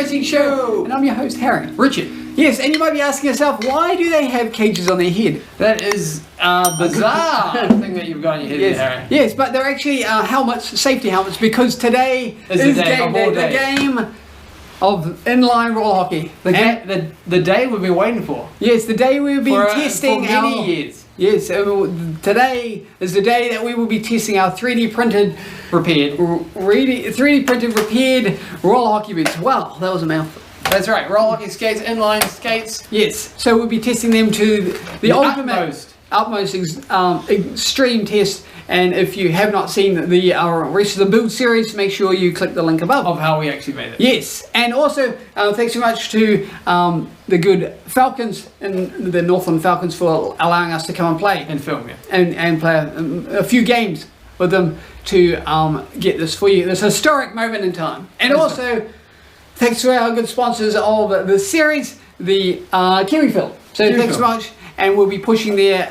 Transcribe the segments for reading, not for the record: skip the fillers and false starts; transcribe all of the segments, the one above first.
Racing Show, and I'm your host Harry. Richard. Yes, and you might be asking yourself, why do they have cages on their head? That is a bizarre thing that you've got on your head, yes. there, Harry. Yes, but they're actually helmets, safety helmets, because today is the game day, the game of inline roller hockey. The day we've been waiting for. Yes, the day we've been testing for many years. Yes, today is the day that we will be testing our 3D printed, repaired roller hockey boots. Wow, that was a mouthful. That's right, roller hockey skates, inline skates. Yes, so we'll be testing them to the utmost extreme test. And if you have not seen the rest of the build series, make sure you click the link above. Of how we actually made it. Yes, and also thanks so much to the good Falcons and the Northland Falcons for allowing us to come and play. And film, yeah. And play a few games with them to get this for you, this historic moment in time. And also, thanks to our good sponsors of the series, the Kiwi Phil. So thanks so much, and we'll be pushing their...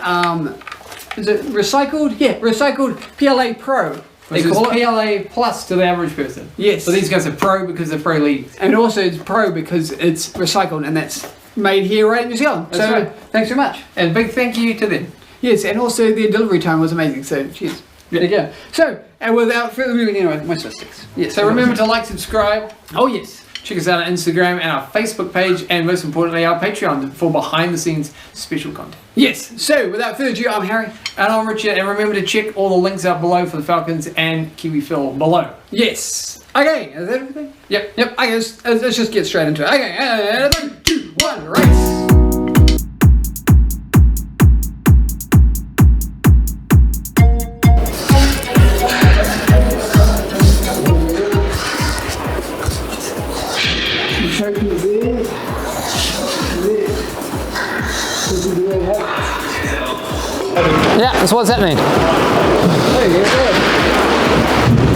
is it recycled? Yeah, recycled PLA Pro. Which is PLA Plus to the average person. Yes. So these guys are Pro because they're Pro Leagues. And also it's Pro because it's recycled, and that's made here right in New Zealand. That's right. Thanks so much. And big thank you to them. Yes, and also their delivery time was amazing, so cheers. Yeah. There you go. So, and without further ado, anyway, my statistics. Yes. So remember to like, subscribe. Oh yes. Check us out on Instagram and our Facebook page, and most importantly our Patreon for behind the scenes special content. Yes, so without further ado, I'm Harry. And I'm Richard, and remember to check all the links out below for the Falcons and Kiwi Phil below. Yes. Okay, is that everything? Yep. Okay, let's just get straight into it. Okay, 3, 2, 1, race. Yeah, so what's happening? There you go.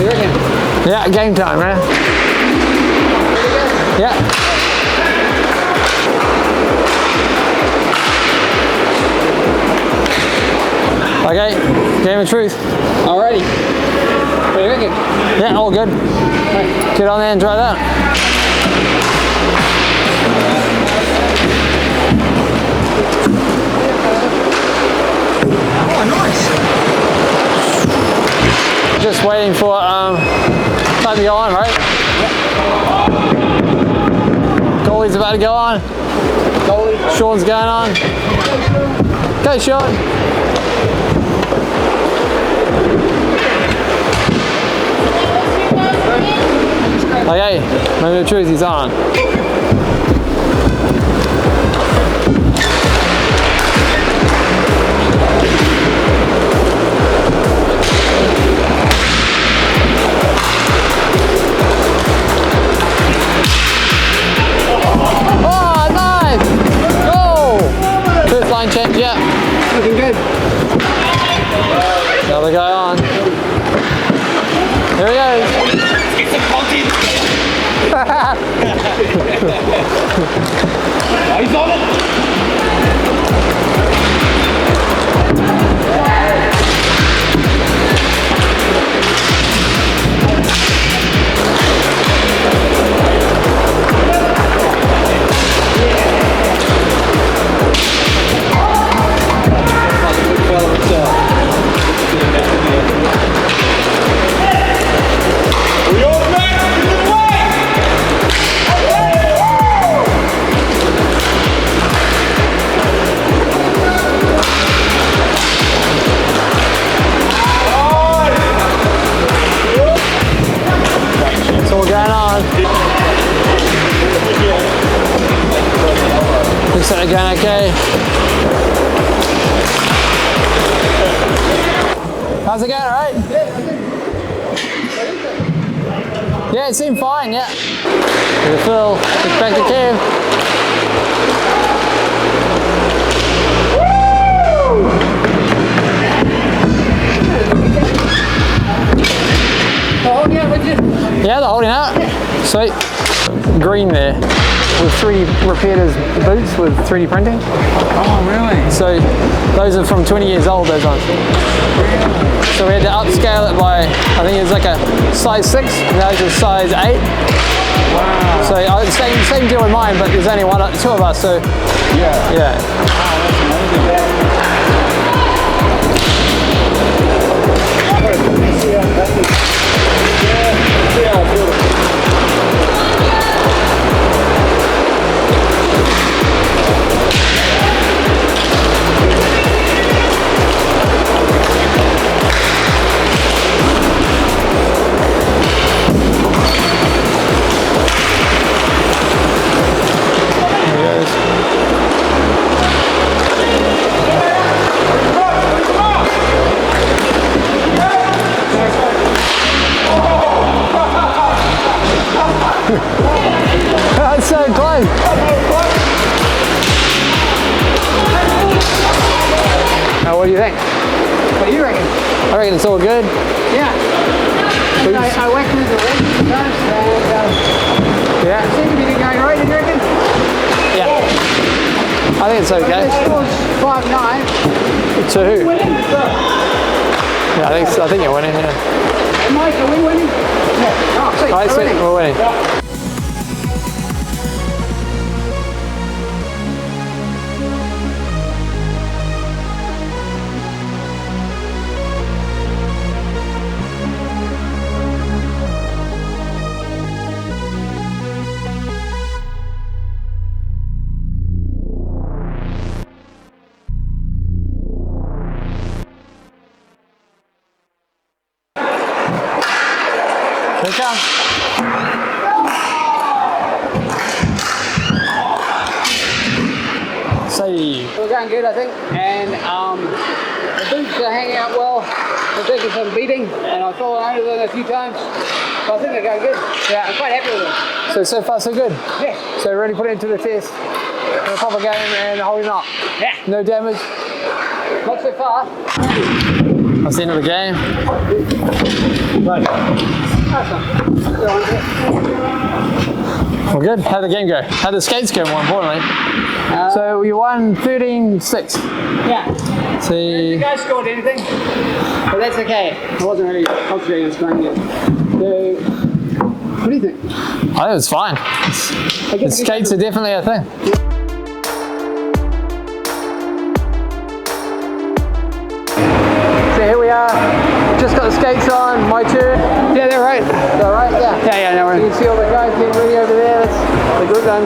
You reckon? Yeah, game time, man. Yeah. Okay, game of truth. Alrighty. What do you reckon? Yeah, all good. Get on there and try that. Oh, nice. Just waiting for time to go on, right? Yep. Goalie's about to go on. Sean's going on. Go, Sean. Okay, moment of truth, he's on. Change, yeah. Looking good. Another guy on. Here he goes. It's a content. He's on it. Looks like they're going okay. How's it going, alright? Yeah, it seemed fine, yeah. With the Phil, get back to Kev. Yeah, they're holding out. Sweet. Green there with 3 repairs boots with 3D printing. Oh, really? So those are from 20 years old, those ones. Really? So we had to upscale it by, I think it was like a size 6, now it's a size 8. Wow. So same deal with mine, but there's only two of us, so Yeah. yeah. That's so close. Now, what do you think? What do you reckon? I reckon it's all good. Yeah. I whacked into the ring sometimes, and Yeah. seemed to be going right, do you reckon? Yeah. I think it's okay. The score's 5-9. To who? Yeah, I think you're winning. Yeah. Mike, are we winning? Yeah. Oh, sweet. I we're think winning. we're winning. Here it comes. See. We're going good, I think, and the boots are hanging out well. They're taking some beating, and I've fallen under them a few times, but I think they're going good. Yeah, I'm quite happy with them. So far so good. Yeah. So really put it into the test. A proper game and holding up. Yeah. No damage. Not so far. That's the end of the game. Well, good. How'd the game go? How'd the skates go, more importantly? So we won 13-6. Yeah. See. You guys scored anything? But that's okay. I wasn't really concentrating on scoring yet. So, what do you think? I think it's fine. The skates are definitely a thing. So here we are. Just got the skates on. My turn. Yeah, they're right. They're right. Yeah. Yeah, no You worries. can see all the guys getting ready over there. That's the group done.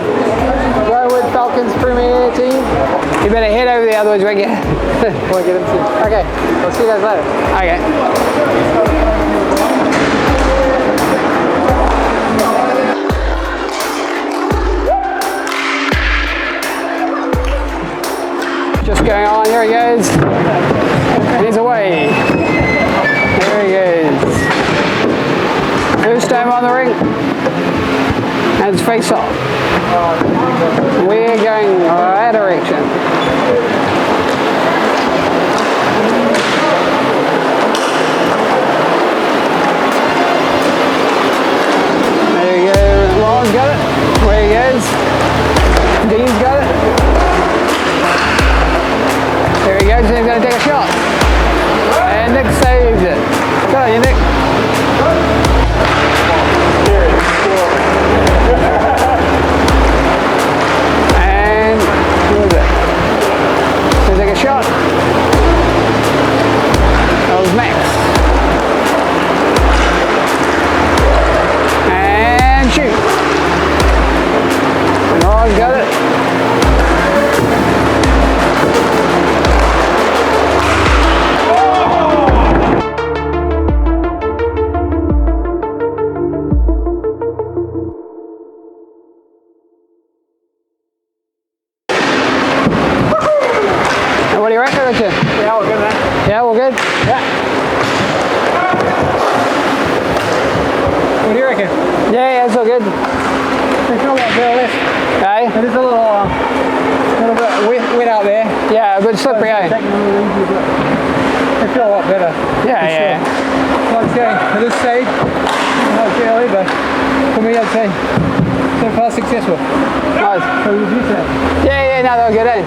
Northland Falcons Premier Team. You better head over there, otherwise we won't get. We'll get them soon. Okay, I'll see you guys later. Okay. Just going on, here he goes. He's away. There he goes. First time on the rink. And it's face off. We're going right direction. There you go. Law's got it. Where he goes. Dean's got it. There he goes, and he's going to take a shot. And Nick saves it. Good on you, Nick. And who is it? He'll take a shot. That was Max. And shoot. And Ron's got it. What do you reckon, Richard? Yeah, we're good, man. Yeah, we're good? Yeah. What do you reckon? Yeah, it's all good. There's not a lot there left. Okay? It is a little bit wet out there. Yeah, a bit slippery, eh? Taking a little easy, but I feel a lot better. Yeah, for yeah. sure. Like I say, at this stage, not early, but for me, I'd say so far successful. Nice. So would you say? Yeah, no, they're good, eh?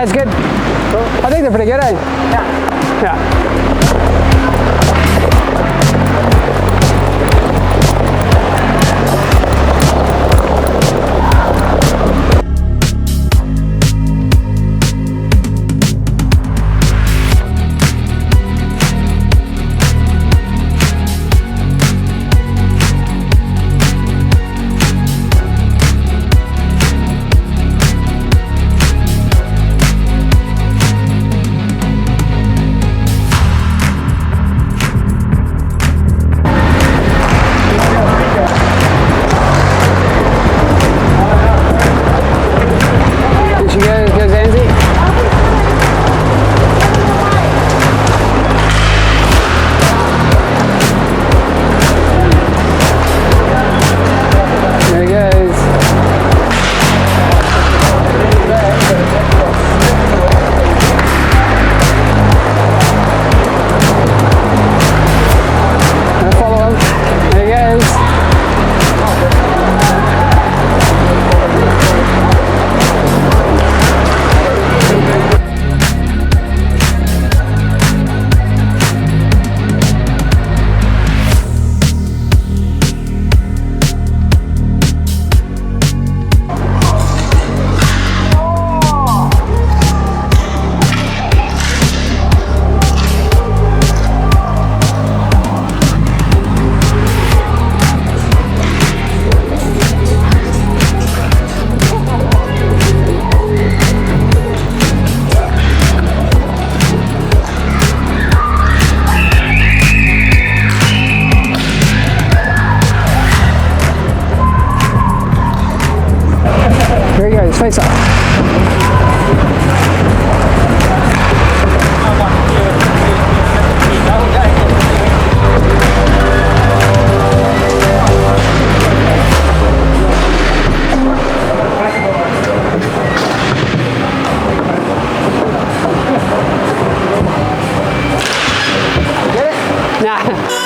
That's good. I think they're pretty good, eh? Yeah. Yeah. Face up. Get it? Nah.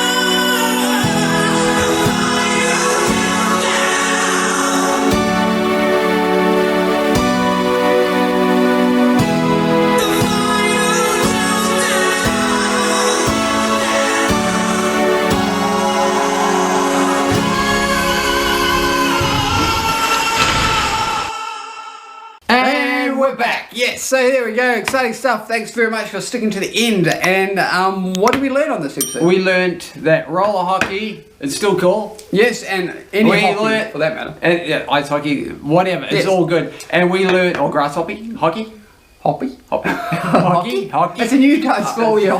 We're back. Yes, so there we go. Exciting stuff. Thanks very much for sticking to the end. And what did we learn on this episode? We learnt that roller hockey is still cool. Yes, and any hockey for that matter. And yeah, ice hockey, whatever. It's all good. And we learned, or grass hockey, hockey. Hoppy? Hockey? Hockey? It's a new type for you.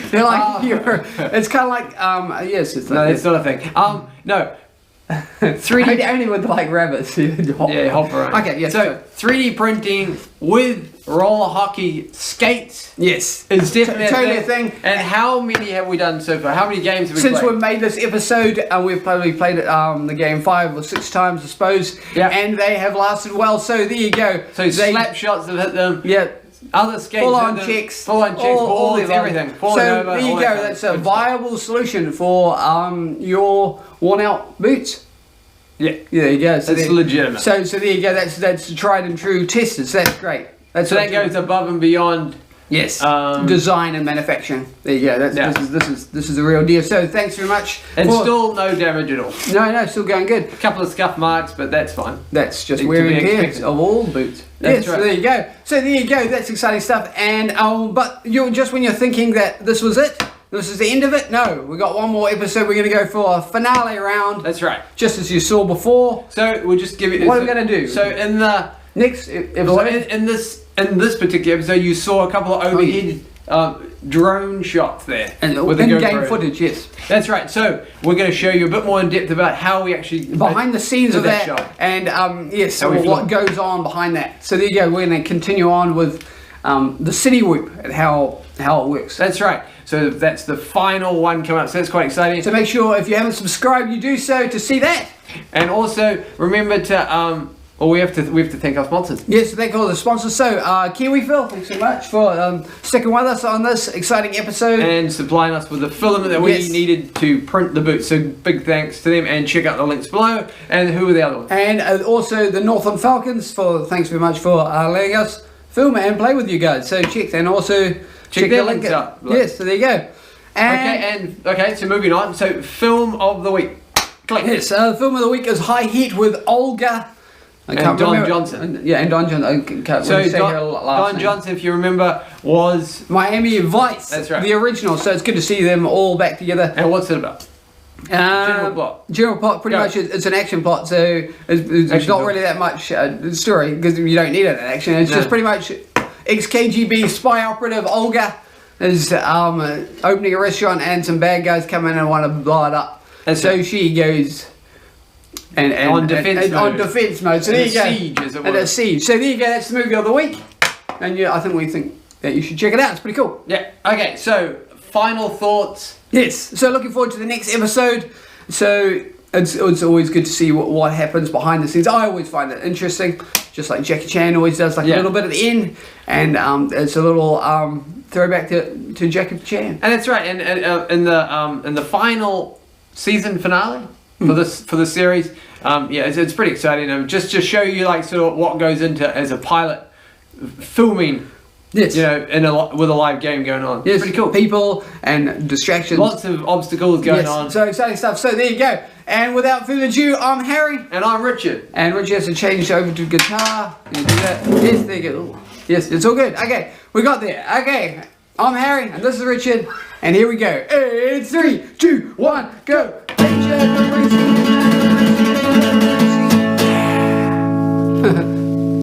They're like, it's kind of like, yes, it's no, that's not a thing. No. 3D only with like rabbits. Yeah, hop around. Okay, yes. So 3D printing with roller hockey skates. Yes, it's definitely totally a thing. And how many have we done so far? How many games have we since played? we've made this episode? We've probably played it the game 5 or 6 times, I suppose. Yeah, and they have lasted well. So there you go. So slap shots have hit them. Yeah. Other skates, full on checks, balls, everything. So there you go. That's a viable solution for your worn-out boots. Yeah, there you go. So it's legitimate. So there you go. That's tried and true tested. So that's great. So that goes above and beyond. Yes. Design and manufacturing. There you go. This is the real deal. So thanks very much. And still no damage at all. No, still going good. A couple of scuff marks, but that's fine. That's just wear and tear of all boots. That's right. So there you go. So there you go. That's exciting stuff. And but you're just when you're thinking that this was it. This is the end of it? No, we got one more episode. We're going to go for a finale round. That's right. Just as you saw before. So we'll just give it. What are we going to do? So in the next episode, in this particular episode, you saw a couple of overhead drone shots there, and with in-game footage. Yes, that's right. So we're going to show you a bit more in depth about how we actually behind the scenes of that shot. And yes, what goes on behind that. So there you go. We're going to continue on with the cinewhoop and how it works. That's right. So that's the final one coming up. So that's quite exciting. So make sure if you haven't subscribed, you do so to see that. And also remember to we have to thank our sponsors. Yes, thank all the sponsors. So Kiwi Phil, thanks so much for sticking with us on this exciting episode and supplying us with the filament that we needed to print the boots. So big thanks to them, and check out the links below. And who are the other ones? And also the Northland Falcons thanks very much for letting us film it and play with you guys. So check, and also check their the link links up. Yes, so there you go. Okay, so moving on. So film of the week. Click. Yes, the film of the week is High Heat with Olga. And Don Johnson. Yeah, and Don Johnson. I can't So really say her Don last name. Johnson, if you remember, was Miami Vice. That's right. The original. So it's good to see them all back together. and what's it about? General plot. General plot, pretty Go. much, it's an action plot, so it's Action not film. really that much story because you don't need it in action. It's just pretty much ex-KGB spy operative Olga is opening a restaurant and some bad guys come in and want to blow it up. That's So right. she goes and On defense mode. On defense mode. So there you go. Siege, as it And were. a siege. So there you go. That's the movie of the week. And yeah, I think we think that you should check it out. It's pretty cool. Yeah. Okay. So final thoughts. Yes, so looking forward to the next episode. So it's always good to see what happens behind the scenes. I always find it interesting, just like Jackie Chan always does, like a little bit at the end, and it's a little throwback to Jackie Chan. And that's right. And in the final season finale for the series, it's pretty exciting. Just to show you like sort of what goes into as a pilot filming. Yes. You know, with a live game going on. Yes, Pretty cool. People and distractions. Lots of obstacles going on. So exciting stuff. So there you go. And without further ado, I'm Harry. And I'm Richard. And Richard has to change over to guitar. You do that. Yes, there you go. Yes, it's all good. Okay, we got there. Okay, I'm Harry, and this is Richard. And here we go. It's 3, 2, 1, go. Richard,